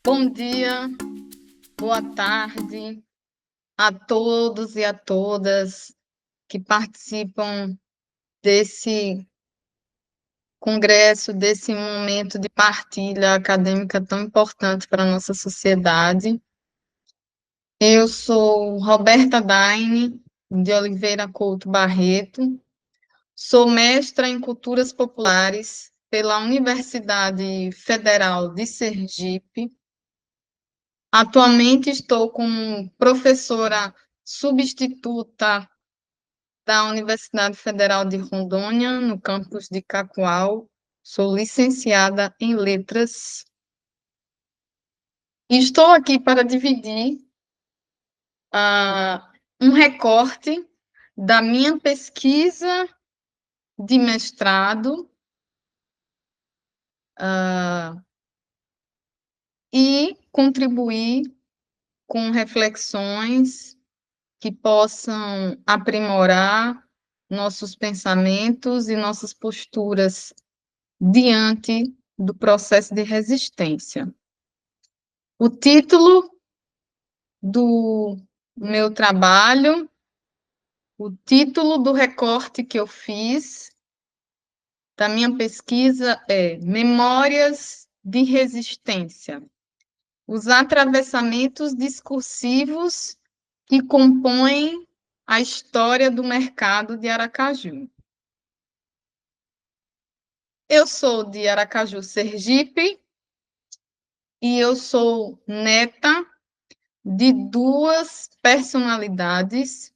Bom dia, boa tarde a todos e a todas que participam desse congresso, desse momento de partilha acadêmica tão importante para a nossa sociedade. Eu sou Roberta Daine, de Oliveira Couto Barreto, sou mestra em Culturas Populares pela Universidade Federal de Sergipe. Atualmente estou como professora substituta da Universidade Federal de Rondônia, no campus de Cacoal. Sou licenciada em Letras. E estou aqui para dividir um recorte da minha pesquisa de mestrado e contribuir com reflexões que possam aprimorar nossos pensamentos e nossas posturas diante do processo de resistência. O título do meu trabalho, o título do recorte que eu fiz da minha pesquisa é Memórias de Resistência, os atravessamentos discursivos que compõem a história do mercado de Aracaju. Eu sou de Aracaju, Sergipe, e eu sou neta de duas personalidades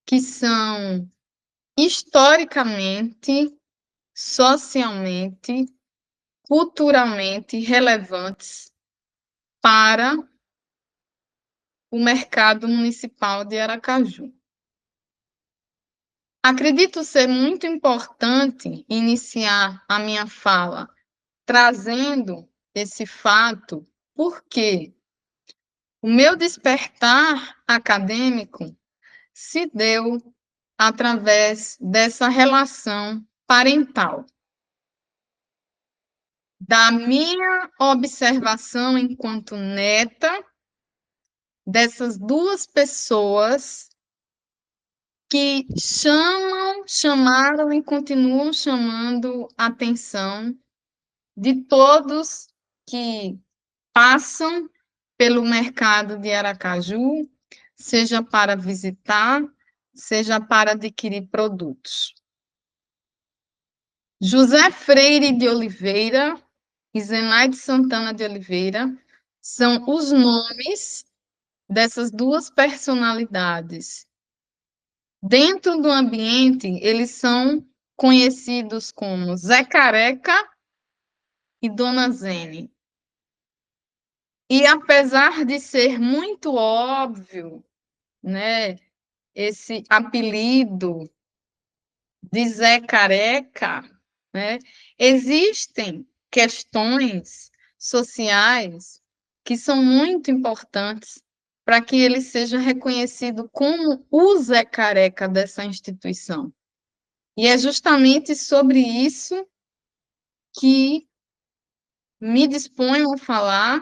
que são historicamente, socialmente, culturalmente relevantes para o mercado municipal de Aracaju. Acredito ser muito importante iniciar a minha fala trazendo esse fato, porque o meu despertar acadêmico se deu através dessa relação parental, da minha observação enquanto neta dessas duas pessoas que chamaram e continuam chamando a atenção de todos que passam pelo mercado de Aracaju, seja para visitar, seja para adquirir produtos. José Freire de Oliveira e Zenaide Santana de Oliveira são os nomes dessas duas personalidades. Dentro do ambiente, eles são conhecidos como Zé Careca e Dona Zene. E apesar de ser muito óbvio, né, esse apelido de Zé Careca, né, existem questões sociais que são muito importantes para que ele seja reconhecido como o Zé Careca dessa instituição. E é justamente sobre isso que me disponho a falar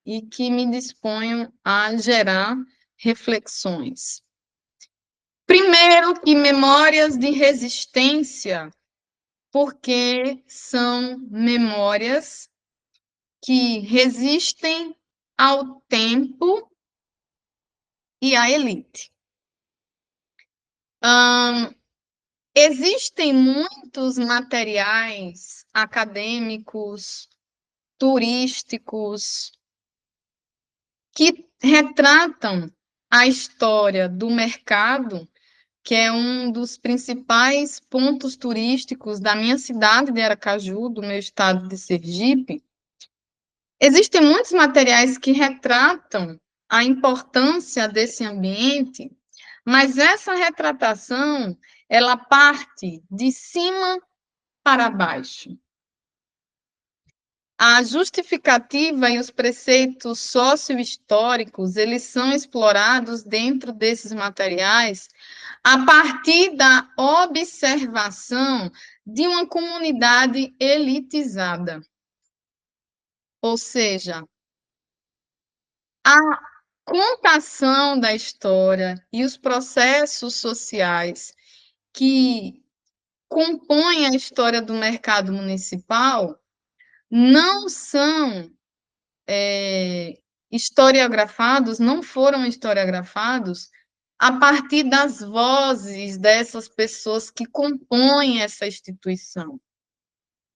e que me disponho a gerar reflexões. Primeiro, que memórias de resistência, porque são memórias que resistem ao tempo e à elite. Existem muitos materiais acadêmicos, turísticos, que retratam a história do mercado, que é um dos principais pontos turísticos da minha cidade de Aracaju, do meu estado de Sergipe. Existem muitos materiais que retratam a importância desse ambiente, mas essa retratação, ela parte de cima para baixo. A justificativa e os preceitos socio-históricos, eles são explorados dentro desses materiais a partir da observação de uma comunidade elitizada. Ou seja, A contação da história e os processos sociais que compõem a história do mercado municipal não são historiografados, não foram historiografados a partir das vozes dessas pessoas que compõem essa instituição.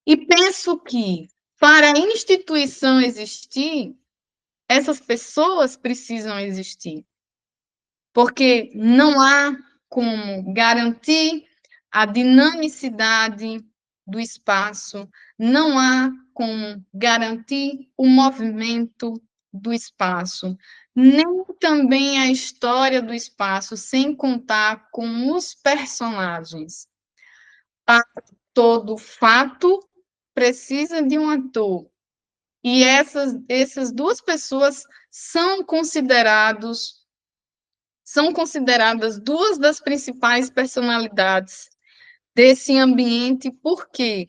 E penso que, para a instituição existir, essas pessoas precisam existir, porque não há como garantir a dinamicidade do espaço, não há como garantir o movimento do espaço, nem também a história do espaço, sem contar com os personagens. Para todo fato precisa de um ator. E essas duas pessoas são consideradas duas das principais personalidades desse ambiente, porque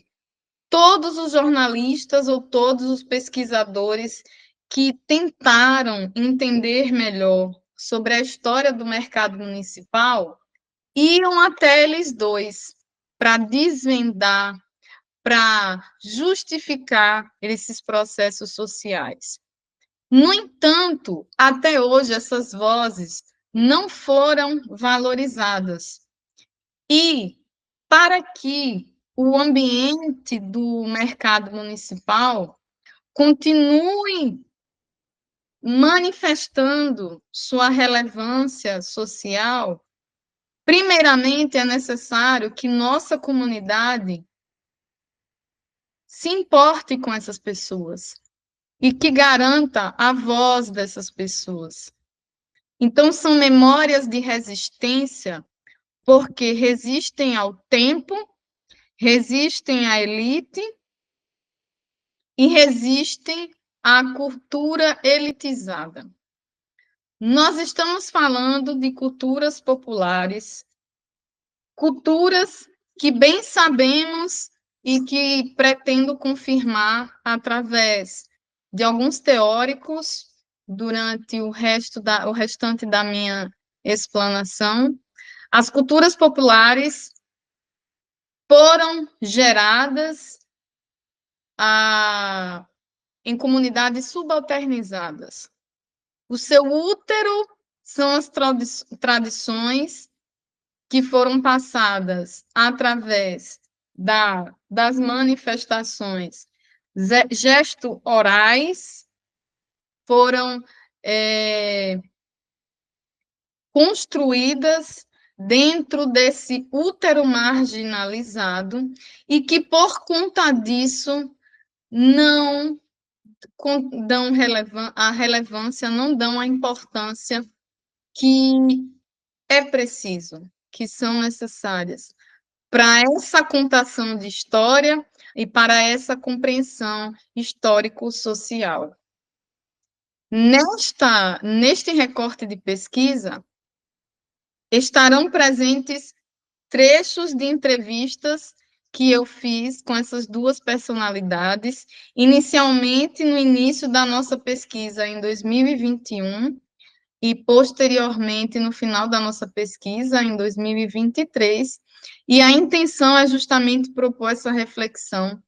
todos os jornalistas ou todos os pesquisadores que tentaram entender melhor sobre a história do mercado municipal iam até eles dois para desvendar, para justificar esses processos sociais. No entanto, até hoje, essas vozes não foram valorizadas. E, para que o ambiente do mercado municipal continue manifestando sua relevância social, primeiramente é necessário que nossa comunidade se importe com essas pessoas e que garanta a voz dessas pessoas. Então, são memórias de resistência, porque resistem ao tempo, resistem à elite e resistem à cultura elitizada. Nós estamos falando de culturas populares, culturas que bem sabemos e que pretendo confirmar através de alguns teóricos durante o restante da minha explanação. As culturas populares foram geradas em comunidades subalternizadas. O seu útero são as tradições que foram passadas através das manifestações gesto-orais, foram construídas dentro desse útero marginalizado e que, por conta disso, não dão a relevância, não dão a importância que é preciso, que são necessárias para essa contação de história e para essa compreensão histórico-social. Neste recorte de pesquisa, estarão presentes trechos de entrevistas que eu fiz com essas duas personalidades, inicialmente no início da nossa pesquisa, em 2021, e posteriormente no final da nossa pesquisa, em 2023, e a intenção é justamente propor essa reflexão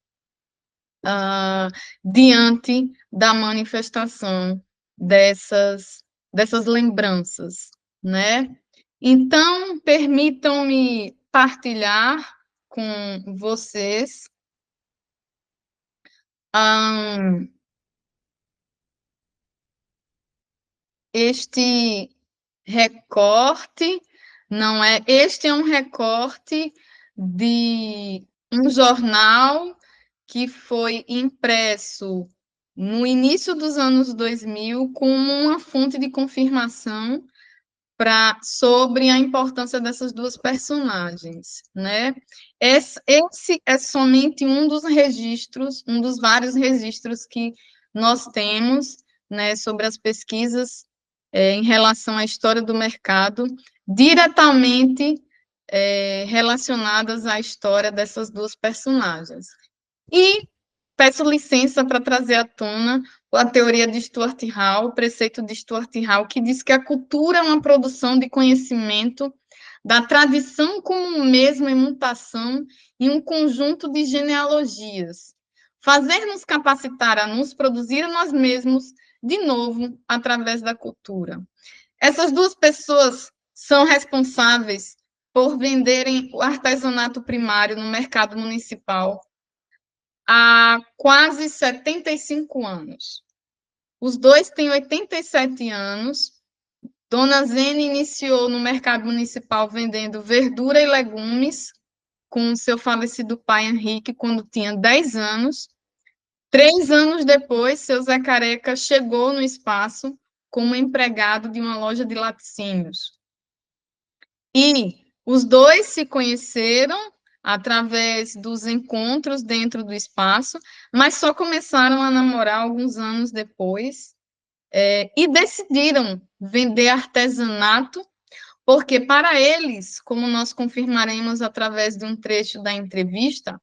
diante da manifestação dessas lembranças, né? Então, permitam-me partilhar com vocês este recorte, não é? Este é um recorte de um jornal que foi impresso no início dos anos 2000 como uma fonte de confirmação sobre a importância dessas duas personagens, né? Esse é somente um dos registros, um dos vários registros que nós temos, né, sobre as pesquisas em relação à história do mercado, diretamente relacionadas à história dessas duas personagens. E peço licença para trazer à tona a teoria de Stuart Hall, o preceito de Stuart Hall, que diz que a cultura é uma produção de conhecimento da tradição como mesmo em mutação e um conjunto de genealogias. Fazer-nos capacitar a nos produzir a nós mesmos de novo através da cultura. Essas duas pessoas são responsáveis por venderem o artesanato primário no mercado municipal há quase 75 anos. Os dois têm 87 anos. Dona Zene iniciou no mercado municipal vendendo verdura e legumes com seu falecido pai Henrique quando tinha 10 anos. 3 anos depois, seu Zé Careca chegou no espaço como empregado de uma loja de laticínios. E os dois se conheceram através dos encontros dentro do espaço, mas só começaram a namorar alguns anos depois, e decidiram vender artesanato, porque para eles, como nós confirmaremos através de um trecho da entrevista,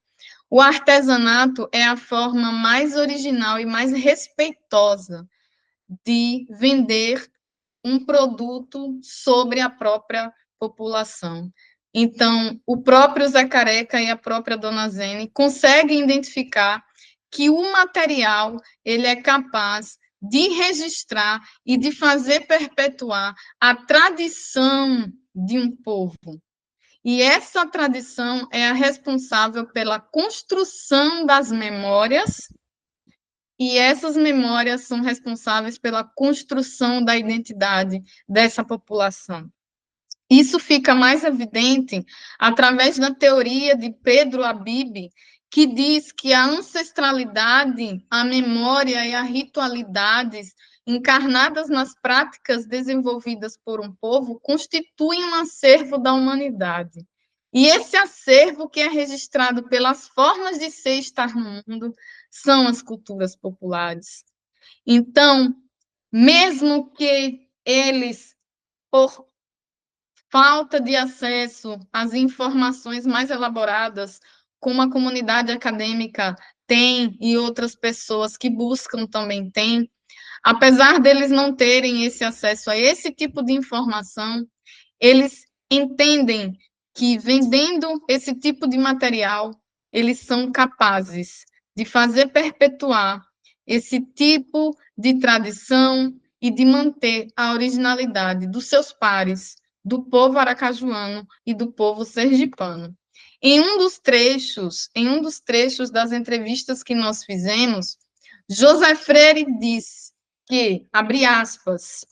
o artesanato é a forma mais original e mais respeitosa de vender um produto sobre a própria população. Então, o próprio Zé Careca e a própria Dona Zene conseguem identificar que o material ele é capaz de registrar e de fazer perpetuar a tradição de um povo. E essa tradição é a responsável pela construção das memórias, e essas memórias são responsáveis pela construção da identidade dessa população. Isso fica mais evidente através da teoria de Pedro Habib, que diz que a ancestralidade, a memória e a ritualidades encarnadas nas práticas desenvolvidas por um povo constituem um acervo da humanidade. E esse acervo que é registrado pelas formas de ser e estar no mundo são as culturas populares. Então, mesmo que eles, por falta de acesso às informações mais elaboradas, como a comunidade acadêmica tem e outras pessoas que buscam também têm, apesar deles não terem esse acesso a esse tipo de informação, eles entendem que vendendo esse tipo de material, eles são capazes de fazer perpetuar esse tipo de tradição e de manter a originalidade dos seus pares, do povo aracajuano e do povo sergipano. Em um dos trechos das entrevistas que nós fizemos, José Freire diz que, abre aspas,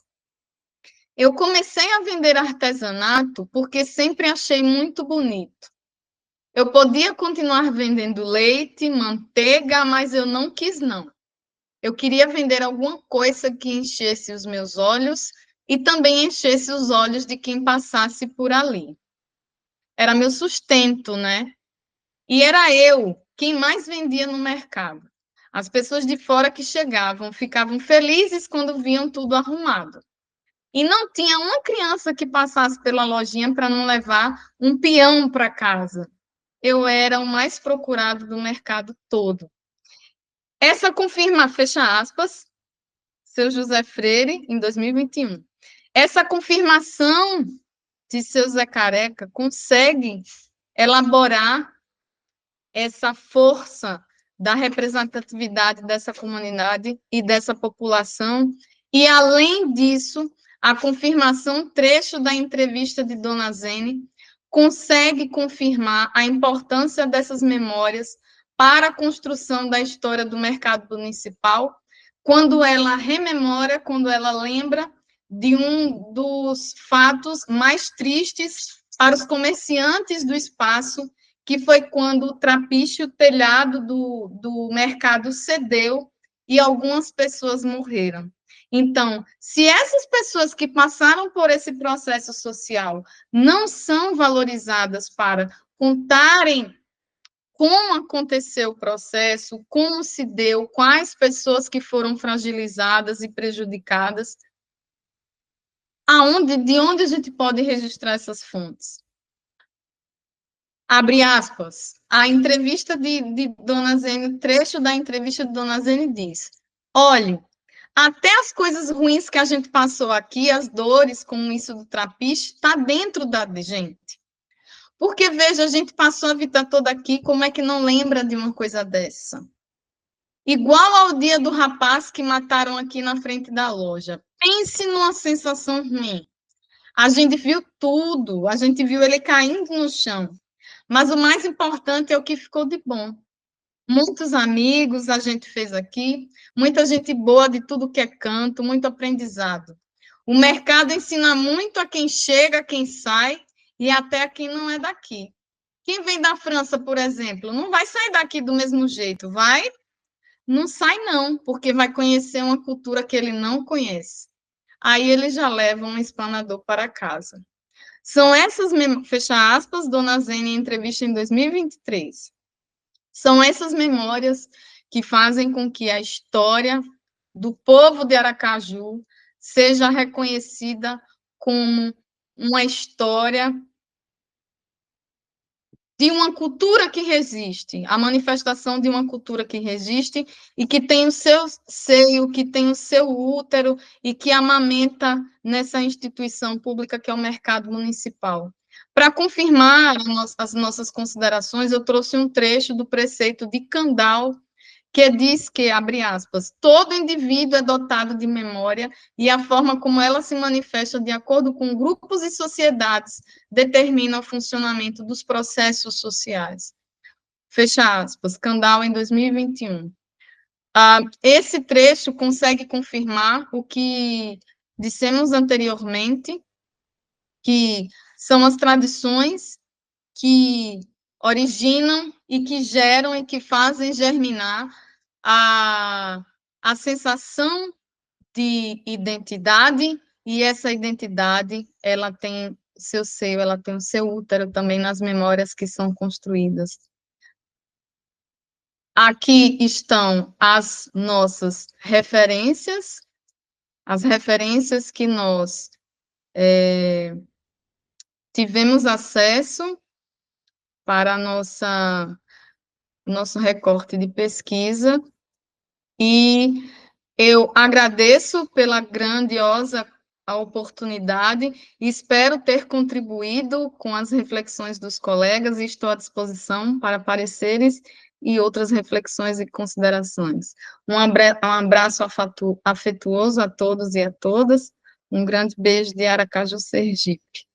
eu comecei a vender artesanato porque sempre achei muito bonito. Eu podia continuar vendendo leite, manteiga, mas eu não quis, não. Eu queria vender alguma coisa que enchesse os meus olhos e também enchesse os olhos de quem passasse por ali. Era meu sustento, né? E era eu quem mais vendia no mercado. As pessoas de fora que chegavam ficavam felizes quando viam tudo arrumado. E não tinha uma criança que passasse pela lojinha para não levar um peão para casa. Eu era o mais procurado do mercado todo. Essa confirma, fecha aspas, seu José Freire, em 2021. Essa confirmação de seu Zé Careca consegue elaborar essa força da representatividade dessa comunidade e dessa população, e, além disso, a confirmação, trecho da entrevista de Dona Zene, consegue confirmar a importância dessas memórias para a construção da história do mercado municipal, quando ela rememora, quando ela lembra de um dos fatos mais tristes para os comerciantes do espaço, que foi quando o trapiche, o telhado do mercado cedeu e algumas pessoas morreram. Então, se essas pessoas que passaram por esse processo social não são valorizadas para contarem como aconteceu o processo, como se deu, quais pessoas que foram fragilizadas e prejudicadas, de onde a gente pode registrar essas fontes? Abre aspas, a entrevista de Dona Zene, trecho da entrevista de Dona Zene diz, olhe, Até as coisas ruins que a gente passou aqui, as dores, como isso do trapiche, está dentro da gente. Porque, veja, a gente passou a vida toda aqui, como é que não lembra de uma coisa dessa? Igual ao dia do rapaz que mataram aqui na frente da loja. Pense numa sensação ruim. A gente viu tudo, a gente viu ele caindo no chão. Mas o mais importante é o que ficou de bom. Muitos amigos a gente fez aqui, muita gente boa de tudo que é canto, muito aprendizado. O mercado ensina muito a quem chega, a quem sai e até a quem não é daqui. Quem vem da França, por exemplo, não vai sair daqui do mesmo jeito, vai? Não sai não, porque vai conhecer uma cultura que ele não conhece. Aí ele já leva um explanador para casa. São essas, fecha aspas, Dona Zene, em entrevista em 2023. São essas memórias que fazem com que a história do povo de Aracaju seja reconhecida como uma história de uma cultura que resiste, a manifestação de uma cultura que resiste e que tem o seu seio, que tem o seu útero e que amamenta nessa instituição pública que é o mercado municipal. Para confirmar as nossas considerações, eu trouxe um trecho do preceito de Kandal, que diz que, abre aspas, todo indivíduo é dotado de memória e a forma como ela se manifesta de acordo com grupos e sociedades determina o funcionamento dos processos sociais. Fecha aspas, Kandal em 2021. Esse trecho consegue confirmar o que dissemos anteriormente, que são as tradições que originam e que geram e que fazem germinar a sensação de identidade, e essa identidade, ela tem seu seio, ela tem o seu útero também nas memórias que são construídas. Aqui estão as nossas referências, as referências que nós tivemos acesso para nosso recorte de pesquisa, e eu agradeço pela grandiosa oportunidade e espero ter contribuído com as reflexões dos colegas e estou à disposição para pareceres e outras reflexões e considerações. Um abraço afetuoso a todos e a todas. Um grande beijo de Aracaju, Sergipe.